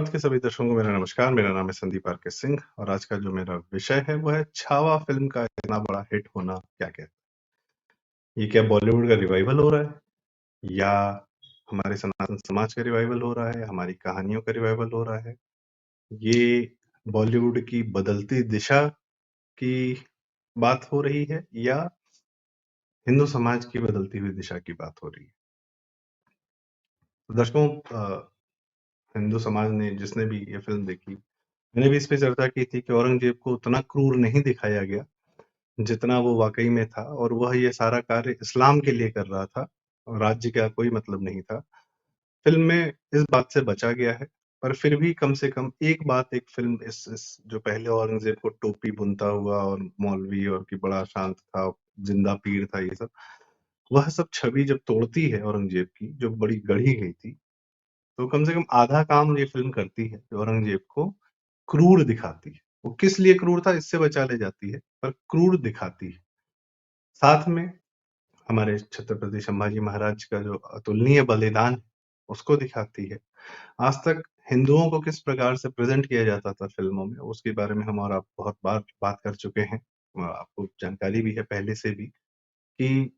भारत के सभी दर्शकों को मेरा नमस्कार। मेरा नाम है संदीप आर के सिंह और आज का जो मेरा विषय है वो है छावा फिल्म का इतना बड़ा हिट होना क्या कहते हैं। ये क्या बॉलीवुड का रिवाइवल हो रहा है या हमारे सनातन समाज का रिवाइवल हो रहा है, हमारी कहानियों का रिवाइवल हो रहा है, ये बॉलीवुड की बदलती दिशा की बात हो रही है या हिंदू समाज की बदलती हुई दिशा की बात हो रही है। तो दर्शकों, हिंदू समाज ने जिसने भी ये फिल्म देखी, मैंने भी इस पे चर्चा की थी कि औरंगजेब को उतना क्रूर नहीं दिखाया गया जितना वो वाकई में था, और वह ये सारा कार्य इस्लाम के लिए कर रहा था और राज्य का कोई मतलब नहीं था। फिल्म में इस बात से बचा गया है, पर फिर भी कम से कम एक बात एक फिल्म इस जो पहले औरंगजेब को टोपी बुनता हुआ और मौलवी और कि बड़ा शांत था, जिंदा पीर था, ये सब वह सब छवि जब तोड़ती है औरंगजेब की, जो बड़ी गढ़ी गई थी, तो कम से कम आधा काम ये फिल्म करती है कि औरंगजेब को क्रूर दिखाती है। वो किस लिए क्रूर था इससे बचा ले जाती है, पर क्रूर दिखाती है। साथ में हमारे छत्रपति संभाजी महाराज का जो अतुलनीय बलिदान उसको दिखाती है। आज तक हिंदुओं को किस प्रकार से प्रेजेंट किया जाता था फिल्मों में, उसके बारे में हम और आप बहुत बार बात कर चुके हैं। आपको जानकारी भी है पहले से भी कि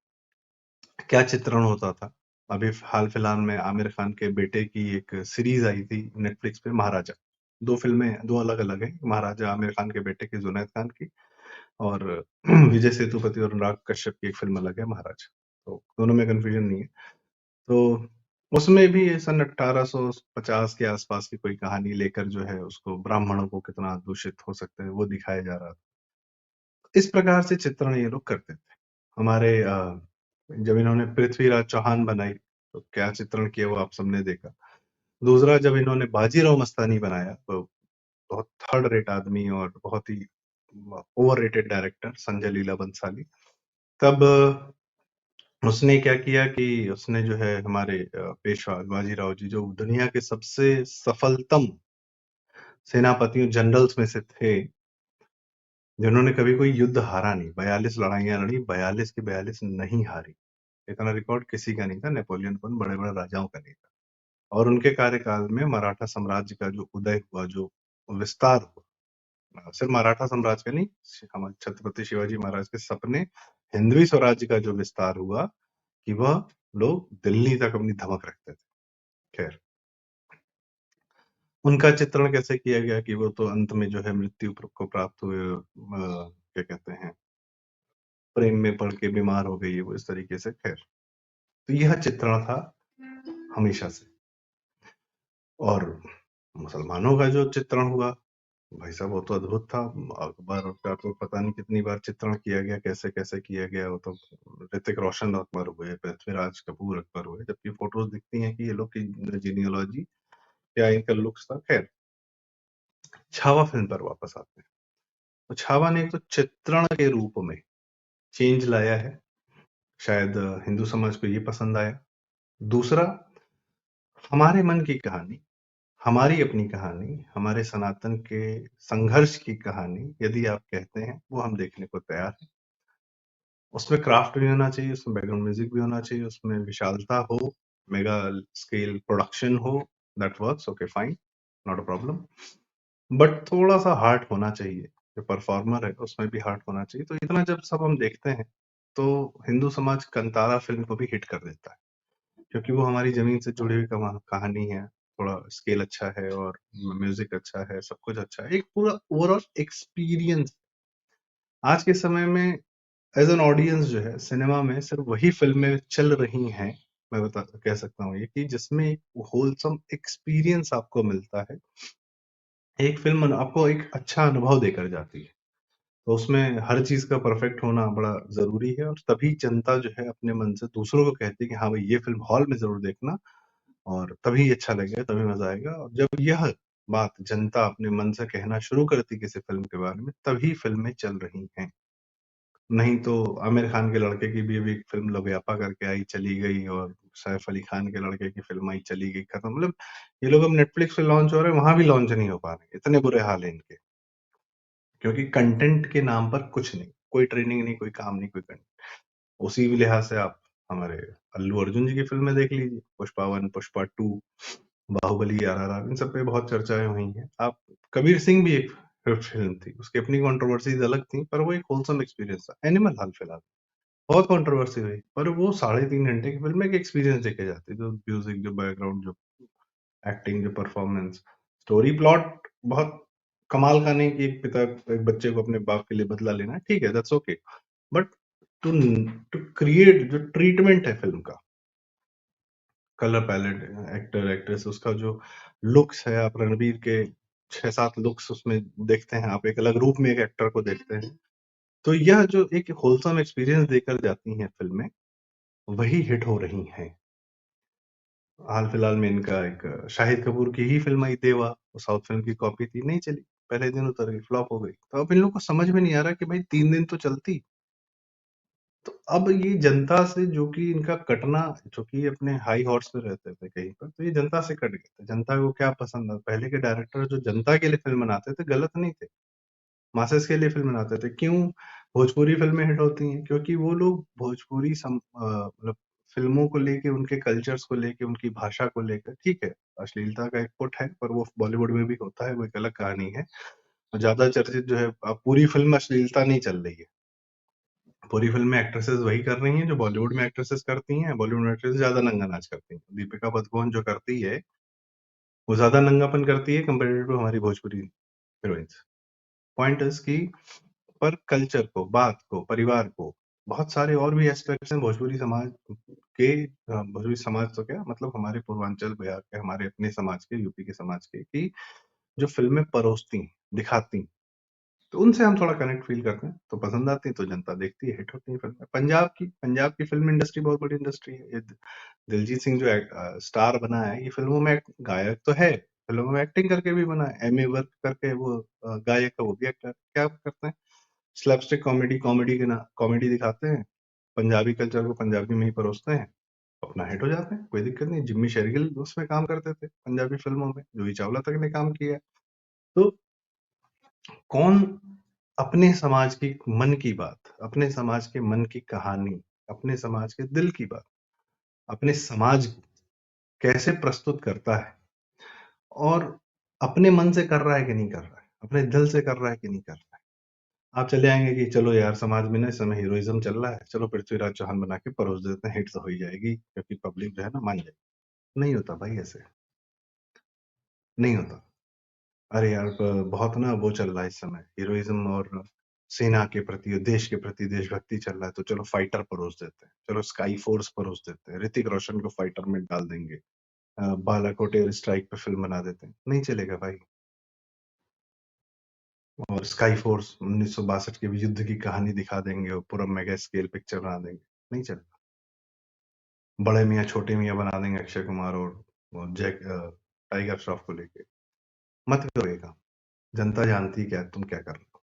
क्या चित्रण होता था। अभी हाल फिलहाल में आमिर खान के बेटे की एक सीरीज आई थी नेटफ्लिक्स पे, महाराजा। दो फिल्में, दो अलग अलग है। महाराजा आमिर खान के बेटे की, जुनैद खान की, और विजय सेतुपति और अनुराग कश्यप की एक फिल्म अलग है, महाराजा। तो दोनों में कंफ्यूजन नहीं है। तो उसमें भी ये सन 1850 के आसपास की कोई कहानी लेकर जो है उसको ब्राह्मणों को कितना दूषित हो सकते हैं वो दिखाया जा रहा था। इस प्रकार से चित्रण ये लोग करते थे। हमारे जब इन्होंने पृथ्वीराज चौहान बनाई तो क्या चित्रण किया वो आप सबने देखा। दूसरा, जब इन्होंने बाजीराव मस्तानी बनाया तो बहुत थर्ड रेट आदमी और बहुत ही over rated director Sanjay Leela Bhansali, तब उसने क्या किया कि उसने जो है हमारे पेशवा बाजीराव जी, जो दुनिया के सबसे सफलतम सेनापतियों, जनरल्स में से थे, जिन्होंने कभी कोई युद्ध हारा नहीं, 42 लड़ाइयां लड़ी, 42 की 42 नहीं हारी। इतना रिकॉर्ड किसी का नहीं था, नेपोलियन को, बड़े बड़े राजाओं का नहीं था। और उनके कार्यकाल में मराठा साम्राज्य का जो उदय हुआ, जो विस्तार हुआ, सिर्फ मराठा साम्राज्य का नहीं, हमारे छत्रपति शिवाजी महाराज के सपने हिंदवी स्वराज्य का जो विस्तार हुआ कि वह लोग दिल्ली तक अपनी धमक रखते थे। खैर, उनका चित्रण कैसे किया गया कि वो तो अंत में जो है मृत्यु को प्राप्त हुए, क्या कहते हैं, प्रेम में पड़ के बीमार हो गई, वो इस तरीके से। खैर, तो यह चित्रण था हमेशा से। और मुसलमानों का जो चित्रण हुआ, भाई साहब, वो तो अद्भुत था। अकबर का तो पता नहीं कितनी बार चित्रण किया गया, कैसे कैसे किया गया। वो तो ऋतिक रोशन अकबर हुए, पृथ्वीराज कपूर अकबर हुए, जबकि फोटोज दिखती हैं कि ये लोग की जीनियोलॉजी क्या, इनका लुक्स था। खैर, छावा फिल्म पर वापस आते हैं। तो छावा ने एक तो चित्रण के रूप में चेंज लाया है, शायद हिंदू समाज को ये पसंद आया। दूसरा, हमारे मन की कहानी, हमारी अपनी कहानी, हमारे सनातन के संघर्ष की कहानी यदि आप कहते हैं, वो हम देखने को तैयार हैं। उसमें क्राफ्ट भी होना चाहिए, उसमें बैकग्राउंड म्यूजिक भी होना चाहिए, उसमें विशालता हो, मेगा स्केल प्रोडक्शन हो, that works, okay fine, not a problem. But थोड़ा सा हार्ट होना चाहिए, जो परफॉर्मर है उसमें भी हार्ट होना चाहिए। तो इतना जब सब हम देखते हैं तो हिंदू समाज कंतारा फिल्म को भी हिट कर देता है, क्योंकि वो हमारी जमीन से जुड़ी हुई कहानी है, थोड़ा स्केल अच्छा है और म्यूजिक अच्छा है, सब कुछ अच्छा है, एक पूरा ओवरऑल एक्सपीरियंस। आज के समय में एज एन ऑडियंस जो है सिनेमा में सिर्फ वही फिल्में चल रही हैं, मैं कह सकता हूँ ये, कि जिसमें एक होलसम एक्सपीरियंस आपको मिलता है। एक फिल्म आपको एक अच्छा अनुभव देकर जाती है, तो उसमें हर चीज का परफेक्ट होना बड़ा जरूरी है, और तभी जनता जो है अपने मन से दूसरों को कहती है कि हाँ भाई, ये फिल्म हॉल में जरूर देखना, और तभी अच्छा लगेगा, तभी मजा आएगा। और जब यह बात जनता अपने मन से कहना शुरू करती किसी फिल्म के बारे में, तभी फिल्में चल रही हैं। नहीं तो आमिर खान के लड़के की भी अभी एक फिल्म लव्यापा करके आई, चली गई, और सैफ अली खान के लड़के की फिल्म आई, चली गई, खत्म। मतलब ये लोग अब नेटफ्लिक्स पे लॉन्च हो रहे हैं, वहां भी लॉन्च नहीं हो पा रहे, इतने बुरे हाल है इनके। क्योंकि कंटेंट के नाम पर कुछ नहीं, कोई ट्रेनिंग नहीं, कोई काम नहीं, कोई कंटेंट। उसी लिहाज से आप हमारे अल्लू अर्जुन जी की फिल्में देख लीजिए, पुष्पा 1, पुष्पा 2, बाहुबली, आरआरआर, इन सब पे बहुत चर्चाएं हुई हैं। आप कबीर सिंह भी एक फिल्म थी, उसकी अपनी कंट्रोवर्सीज अलग थी, पर वो एक होलसम एक्सपीरियंस था। एनिमल हाल फिलहाल बहुत कंट्रोवर्सी हुई, पर वो 3.5 घंटे की फिल्म में एक एक्सपीरियंस देखे जाती है। जो म्यूजिक, जो बैकग्राउंड, जो एक्टिंग, जो परफॉर्मेंस, स्टोरी प्लॉट बहुत कमाल का नहीं कि एक पिता एक बच्चे को अपने बाप के लिए बदला लेना है, ठीक है, that's okay, but to to create जो ट्रीटमेंट है फिल्म का, कलर पैलेट, एक्टर एक्ट्रेस, उसका जो लुक्स है, आप रणबीर के 6-7 लुक्स उसमें देखते हैं, आप एक अलग रूप में एक एक्टर को देखते हैं। तो यह जो एक होलसम एक्सपीरियंस देकर जाती हैं फिल्में, वही हिट हो रही हैं। हाल फिलहाल में इनका एक शाहिद कपूर की ही फिल्म आई देवा, वो साउथ फिल्म की कॉपी थी, नहीं चली, पहले दिन उतर गई, फ्लॉप हो गई। तो अब इन लोगों को समझ में नहीं आ रहा कि भाई 3 दिन तो चलती। तो अब ये जनता से जो कि इनका कटना, जो कि अपने हाई हॉर्स पे रहते थे कहीं पर, तो ये जनता से कट गए थे। जनता को क्या पसंद है, पहले के डायरेक्टर जो जनता के लिए फिल्म बनाते थे गलत नहीं थे, मासेस के लिए फिल्म बनाते थे। क्यों भोजपुरी फिल्में हिट होती हैं? क्योंकि वो लोग भोजपुरी मतलब फिल्मों को लेके, उनके कल्चर्स को लेके, उनकी भाषा को लेकर, ठीक है, अश्लीलता का एक पुट है, पर वो बॉलीवुड में भी होता है, वो एक अलग कहानी है। और ज्यादा चर्चित जो है, अब पूरी फिल्म अश्लीलता नहीं चल रही है, पूरी फिल्म में एक्ट्रेसेस वही कर रही हैं जो बॉलीवुड में एक्ट्रेसेस करती हैं। बॉलीवुड में एक्ट्रेसेस ज्यादा नंगा नाच करती हैं, दीपिका पादुकोण जो करती है वो ज्यादा नंगापन करती है कंपेरेटिव टू हमारी भोजपुरी हीरोइंस। पॉइंट इज की, पर कल्चर को, बात को, परिवार को, बहुत सारे और भी एस्पेक्ट्स हैं भोजपुरी समाज के। भोजपुरी समाज तो क्या, मतलब हमारे पूर्वांचल बिहार के, हमारे अपने समाज के, यूपी के समाज के, कि जो फिल्में परोसती, दिखाती, तो उनसे हम थोड़ा कनेक्ट फील करते हैं, तो पसंद आती है, तो जनता देखती है, हिट होती है फिल्में। पंजाब की फिल्म इंडस्ट्री बहुत बड़ी इंडस्ट्री है। ये दिलजीत सिंह जो स्टार बना है, ये फिल्मों में गायक तो है, फिल्मों में एक्टिंग करके भी बना है, एमए वर्क करके वो गायक है, वो भी एक्टर। क्या करते हैं, स्लैपस्टिक कॉमेडी, कॉमेडी दिखाते हैं, पंजाबी कल्चर को पंजाबी में ही परोसते हैं, अपना हिट हो जाते हैं, कोई दिक्कत नहीं। जिम्मी शेरगिल उसमें काम करते थे पंजाबी फिल्मों में, जूही चावला तक ने काम किया है। तो कौन अपने समाज की मन की बात, अपने समाज के मन की कहानी, अपने समाज के दिल की बात, अपने समाज को कैसे प्रस्तुत करता है, और अपने मन से कर रहा है कि नहीं कर रहा है, अपने दिल से कर रहा है कि नहीं कर रहा है। आप चले आएंगे कि चलो यार समाज में ना इस समय हीरोइज्म चल रहा है, चलो पृथ्वीराज चौहान बना के परोस देते हैं, हिट तो हो ही जाएगी, क्योंकि पब्लिक जो है ना मान जाएगी। नहीं होता भाई, ऐसे नहीं होता। अरे यार, बहुत ना वो चल रहा है इस समय हीरोइज्म, और सेना के प्रति और देश के प्रति देशभक्ति चल रहा है, तो चलो फाइटर परोस देते हैं, चलो स्काई फोर्स परोस देते हैं, ऋतिक रोशन को फाइटर में डाल देंगे, बालाकोट एयर स्ट्राइक पे फिल्म बना देते हैं, नहीं चलेगा भाई। और स्काई फोर्स 1962 के युद्ध की कहानी दिखा देंगे और पूरा मेगा स्केल पिक्चर बना देंगे, नहीं चलेगा। बड़े मियाँ छोटे मियाँ बना देंगे अक्षय कुमार और जैक टाइगर श्रॉफ को लेके, मत करो ये काम। जनता जानती है क्या तुम क्या कर रहे हो।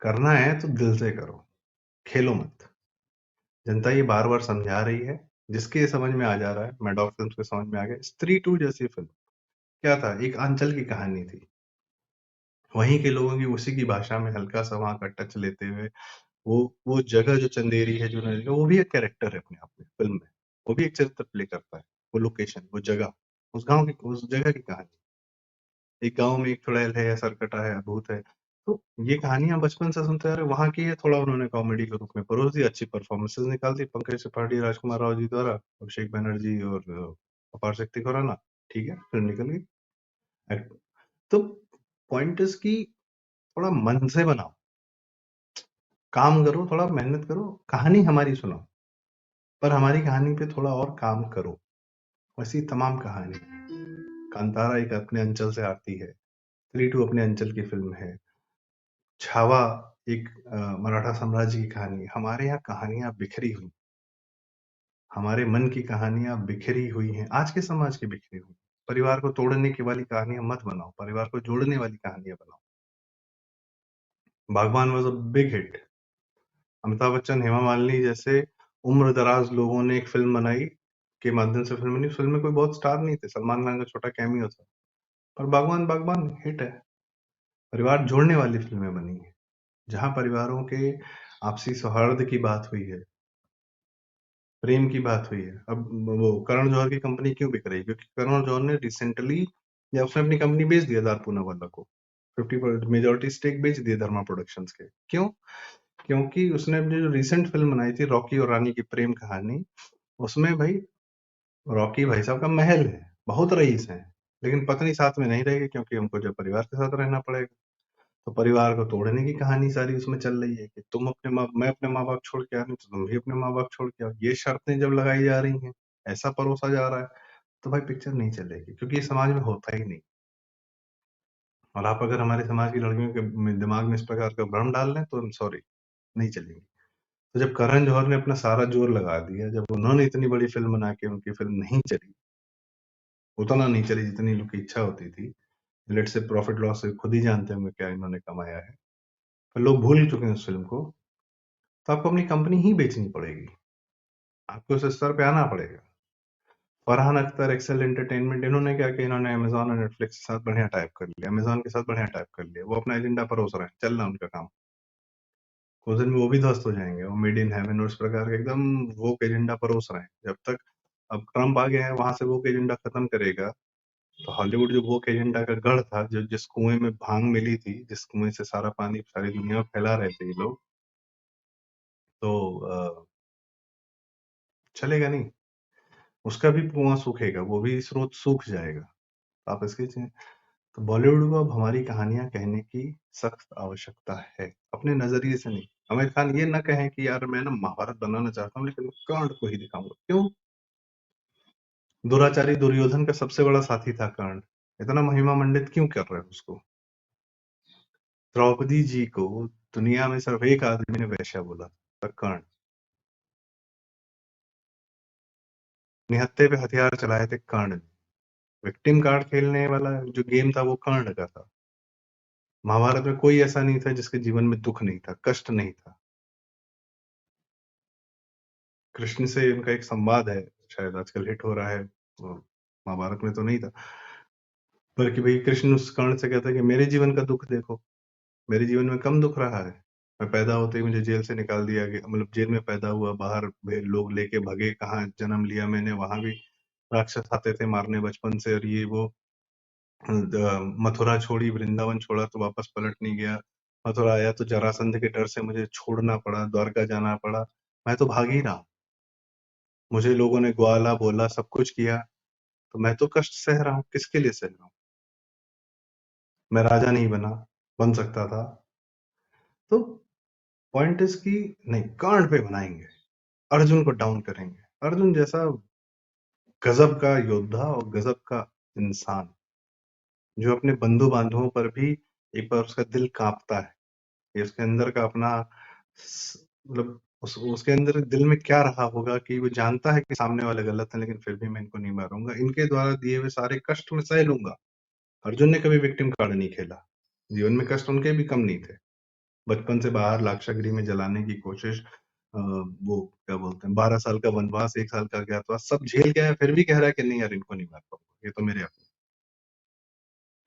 करना है तो दिल से करो, खेलो मत। जनता ये बार बार समझा रही है, जिसके समझ में आ जा रहा है, मैडॉक फिल्म के समझ में आ गया। स्त्री 2 जैसी फिल्म क्या था, एक अंचल की कहानी थी, वहीं के लोगों की उसी की भाषा में हल्का सा वहां का टच लेते हुए, वो जगह जो चंदेरी है, जो नरेगा, वो भी एक कैरेक्टर है अपने आप में फिल्म में, वो भी एक चरित्र प्ले करता है। वो लोकेशन, वो जगह, उस गांव की, उस जगह की कहानी। एक गांव में एक चुड़ैल है या सरकटा है, भूत है, तो ये कहानियां बचपन से सुनते आ रहे, वहां की है, थोड़ा उन्होंने कॉमेडी के रूप में परोस दी, अच्छी परफॉर्मेंसेस निकाल दी पंकज त्रिपाठी, राजकुमार राव जी द्वारा, अभिषेक बनर्जी और अपार शक्ति खुराना, ठीक है, फिल्म निकल गई। Act- तो पॉइंट इज की थोड़ा मन से बनाओ, काम करो, थोड़ा मेहनत करो, कहानी हमारी सुनाओ, पर हमारी कहानी पे थोड़ा और काम करो। वैसी तमाम कहानी, कांतारा एक अपने अंचल से आती है, 3-2 अपने अंचल की फिल्म है, छावा एक मराठा साम्राज्य की कहानी है। हमारे यहाँ कहानियां बिखरी हुई, हमारे मन की कहानियां बिखरी हुई हैं, आज के समाज की बिखरी हुई। परिवार को तोड़ने की वाली कहानियां मत बनाओ, परिवार को जोड़ने वाली कहानियां बनाओ। बागबान was a big hit. Amitabh Bachchan, Hema Malini जैसे उम्र दराज लोगों ने एक फिल्म बनाई, के माध्यम से फिल्म बनी। फिल्म में कोई बहुत स्टार नहीं थे, सलमान खान का छोटा कैमियो था, पर बागबान बागबान हिट है। परिवार जोड़ने वाली फिल्में बनी है, जहां परिवारों के आपसी सौहार्द की बात हुई है। प्रेम की बात हुई है। अब वो करण जौहर की कंपनी क्यों बिक रही है? क्योंकि करण जौहर ने रिसेंटली, या उसने अपनी कंपनी बेच दिया दार पूनावाला को, 50 मेजोरिटी स्टेक बेच दिया धर्मा प्रोडक्शंस के। क्यों? क्योंकि उसने अपनी जो रिसेंट फिल्म बनाई थी रॉकी और रानी की प्रेम कहानी, उसमें भाई रॉकी भाई साहब का महल है, बहुत रईस हैं, लेकिन पत्नी साथ में नहीं रहेगी क्योंकि उनको जो परिवार के साथ रहना पड़ेगा। तो परिवार को तोड़ने की कहानी सारी उसमें चल रही है कि मैं अपने माँ बाप छोड़ के आ रही हूँ, तो तुम भी अपने माँ बाप छोड़ के आओ। ये शर्तें जब लगाई जा रही हैं, ऐसा परोसा जा रहा है, तो भाई पिक्चर नहीं चलेगी, क्योंकि ये समाज में होता ही नहीं। और आप अगर हमारे समाज की लड़कियों के दिमाग में इस प्रकार का भ्रम डाल रहे हैं, तो सॉरी, नहीं चलेगी। तो जब करण जौहर ने अपना सारा जोर लगा दिया, जब उन्होंने इतनी बड़ी फिल्म बना के उनकी फिल्म नहीं चली, उतना नहीं चली जितनी लोग की इच्छा होती थी, लेट्स से प्रॉफिट लॉस से खुद ही जानते होंगे क्या इन्होंने कमाया है, पर लोग भूल चुके हैं उस फिल्म को, तो आपको अपनी कंपनी ही बेचनी पड़ेगी, आपको उस स्तर पे आना पड़ेगा। फरहान अख्तर, एक्सेल एंटरटेनमेंट, इन्होंने क्या किया, इन्होंने अमेजॉन और नेटफ्लिक्स के साथ बढ़िया टाइप कर लिया, अमेजॉन के साथ बढ़िया टाइप कर लिया, वो अपना एजेंडा परोस रहे हैं, चल रहा है उनका काम। कुछ दिन में वो भी ध्वस्त हो जाएंगे, वो मेड इन हेवन और इस प्रकार के एकदम वोक एजेंडा परोस रहे हैं। जब तक अब ट्रम्प आ गया है, वहां से वोक एजेंडा खत्म करेगा, तो हॉलीवुड जो वोक एजेंडा का गढ़ था, जो जिस कुएं में भांग मिली थी, जिस कुएं से सारा पानी सारी दुनिया में फैला रहे थे ये लोग, तो चलेगा नहीं, उसका भी कुआं सूखेगा, वो भी स्रोत सूख जाएगा। आप इसके तो बॉलीवुड को अब हमारी कहानियां कहने की सख्त आवश्यकता है, अपने नजरिए से नहीं। आमिर खान ये ना कहें कि यार मैं ना महाभारत बनाना चाहता हूँ, लेकिन मैं कर्ण को ही दिखाऊंगा। क्यों? दुराचारी दुर्योधन का सबसे बड़ा साथी था कर्ण, इतना महिमा मंडित क्यों कर रहे हो उसको? द्रौपदी जी को दुनिया में सिर्फ एक आदमी ने वैश्या बोला था, कर्ण। निहत्थे पे हथियार चलाए थे कर्ण ने। विक्टिम कार्ड खेलने वाला जो गेम था वो कर्ण का था। महाभारत में कोई ऐसा नहीं था जिसके जीवन में दुख नहीं था, कष्ट नहीं था। कृष्ण से उनका एक संवाद है, शायद आजकल हिट हो रहा है, वो महाभारत में तो नहीं था, बल्कि भाई कृष्ण उस कर्ण से कहता है कि मेरे जीवन का दुख देखो, मेरे जीवन में कम दुख रहा है। मैं पैदा होते ही मुझे जेल से निकाल दिया गया, मतलब जेल में पैदा हुआ, बाहर लोग लेके भगे, कहाँ जन्म लिया मैंने, वहां भी राक्षस आते थे मारने बचपन से, और ये वो मथुरा छोड़ी, वृंदावन छोड़ा तो वापस पलट नहीं गया, मथुरा आया तो जरासंध के डर से मुझे छोड़ना पड़ा, द्वारका जाना पड़ा, मैं तो भाग ही रहा। मुझे लोगों ने ग्वाला बोला, सब कुछ किया, तो मैं तो कष्ट सह रहा हूँ, किसके लिए सह रहा हूँ? मैं राजा नहीं बना, बन सकता था। तो पॉइंट इज कि नहीं, कर्ण पे बनाएंगे, अर्जुन को डाउन करेंगे। अर्जुन जैसा गजब का योद्धा और गजब का इंसान, जो अपने बंधु बांधवों पर भी एक बार उसका दिल कांपता है, ये उसके अंदर का अपना मतलब उसके अंदर दिल में क्या रहा होगा कि वो जानता है कि सामने वाले गलत है, लेकिन फिर भी मैं इनको नहीं मारूंगा, इनके द्वारा दिए हुए सारे कष्ट मैं सह लूंगा। अर्जुन ने कभी विक्टिम कार्ड नहीं खेला, जीवन में कष्ट उनके भी कम नहीं थे। बचपन से बाहर लाक्षागृह में जलाने की कोशिश, वो क्या बोलते हैं, 12 साल का वनवास, 1 साल का अज्ञातवास, सब झेल के आया, फिर भी कह रहा है कि नहीं यार इनको नहीं मार पाऊंगा, ये तो मेरे अपने।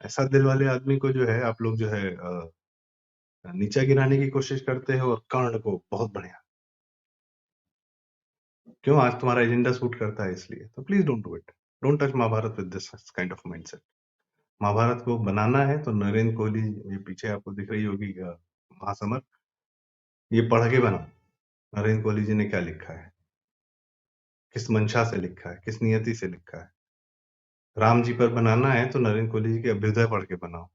ऐसा दिल वाले आदमी को जो है आप लोग जो है नीचा गिराने की कोशिश करते हो, और कर्ण को बहुत बढ़िया। क्यों? आज तुम्हारा एजेंडा सूट करता है इसलिए, तो please don't do it, don't touch Mahabharat with this kind of mindset. Mahabharat को बनाना है तो नरेंद्र कोहली, ये पीछे आपको दिख रही होगी महासमर, ये पढ़ के बनाओ, नरेंद्र कोहली जी ने क्या लिखा है, किस मंशा से लिखा है, किस नियति से लिखा है। राम जी पर बनाना है तो नरेंद्र कोहली जी के अभ्युदय पढ़ के बनाओ,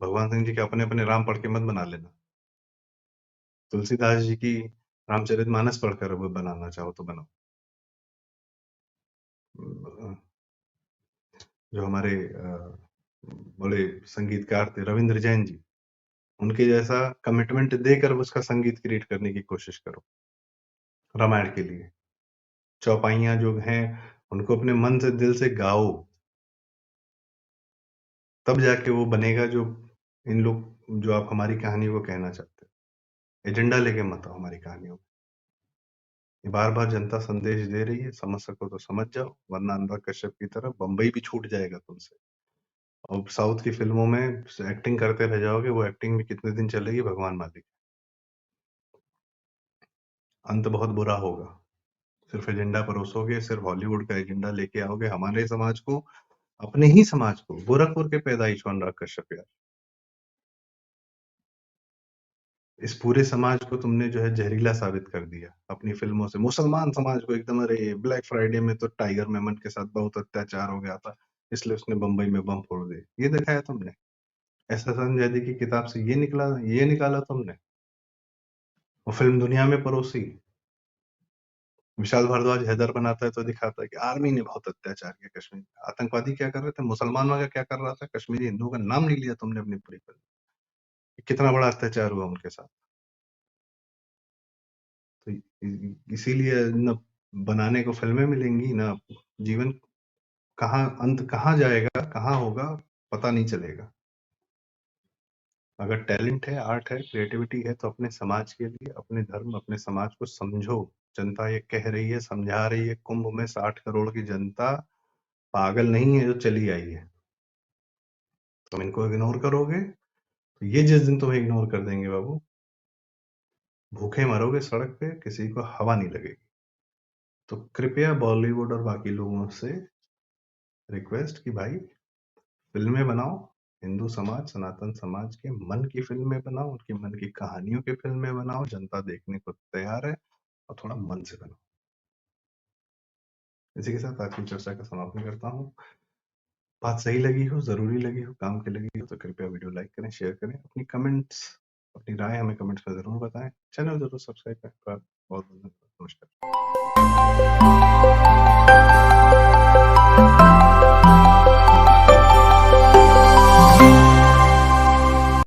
भगवान सिंह जी के अपने अपने राम पढ़ के मत बना लेना। तुलसीदास जी की रामचरितमानस पढ़कर वो बनाना चाहो तो बनाओ। जो हमारे बड़े संगीतकार थे रविंद्र जैन जी, उनके जैसा कमिटमेंट देकर उसका संगीत क्रिएट करने की कोशिश करो रामायण के लिए। चौपाइयाँ जो हैं उनको अपने मन से दिल से गाओ, तब जाके वो बनेगा जो इन लोग, जो आप हमारी कहानी को कहना चाहते हो। एजेंडा लेके मत आओ हमारी कहानियों में। ये बार बार जनता संदेश दे रही है, समझ सको तो समझ जाओ, वरना अनुराग कश्यप की तरह बम्बई भी छूट जाएगा तुमसे। और साउथ की फिल्मों में एक्टिंग करते रह जाओगे, वो एक्टिंग भी कितने दिन चलेगी भगवान मालिक, अंत बहुत बुरा होगा। सिर्फ एजेंडा परोसोगे, सिर्फ हॉलीवुड का एजेंडा लेके आओगे हमारे समाज को, अपने ही समाज को, गोरखपुर के पैदाइश अनुराग कश्यप यार, इस पूरे समाज को तुमने जो है जहरीला साबित कर दिया अपनी फिल्मों से। मुसलमान समाज को एकदम, अरे ब्लैक फ्राइडे में तो टाइगर मेमन के साथ बहुत अत्याचार हो गया था, इसलिए उसने बंबई में बम फोड़ दिए, ये दिखाया तुमने। एहसान जैदी की किताब से ये निकाला तुमने, वो फिल्म दुनिया में परोसी। विशाल भारद्वाज हैदर बनाता है तो दिखाता है कि आर्मी ने बहुत अत्याचार किया कश्मीर में। आतंकवादी क्या कर रहे थे, मुसलमानों का क्या कर रहा था, कश्मीरी हिंदुओं का नाम नहीं लिया तुमने अपनी पूरी फिल्म में। कितना बड़ा अत्याचार हुआ उनके साथ। तो इसीलिए न बनाने को फिल्में मिलेंगी, ना जीवन कहाँ अंत कहाँ जाएगा, कहाँ होगा, पता नहीं चलेगा। अगर टैलेंट है, आर्ट है, क्रिएटिविटी है, तो अपने समाज के लिए, अपने धर्म, अपने समाज को समझो। जनता ये कह रही है, समझा रही है, कुंभ में 60 करोड़ की जनता पागल नहीं है जो चली आई है। तुम इनको इग्नोर करोगे तो ये जिस दिन तुम्हें इग्नोर कर देंगे बाबू, भूखे मरोगे सड़क पे, किसी को हवा नहीं लगेगी। तो कृपया बॉलीवुड और बाकी लोगों से रिक्वेस्ट कि भाई फिल्में बनाओ, हिंदू समाज, सनातन समाज के मन की फिल्में बनाओ, उनकी मन की कहानियों की फिल्में बनाओ, जनता देखने को तैयार है, और थोड़ा मन से बनाओ। इसी के साथ आज की चर्चा का समापन करता हूँ। बात सही लगी हो, जरूरी लगी हो, काम की लगी हो तो कृपया वीडियो लाइक करें, शेयर करें, अपनी कमेंट्स, अपनी राय हमें कमेंट्स में जरूर बताएं, चैनल जरूर सब्सक्राइब करें। बहुत बहुत धन्यवाद, नमस्कार।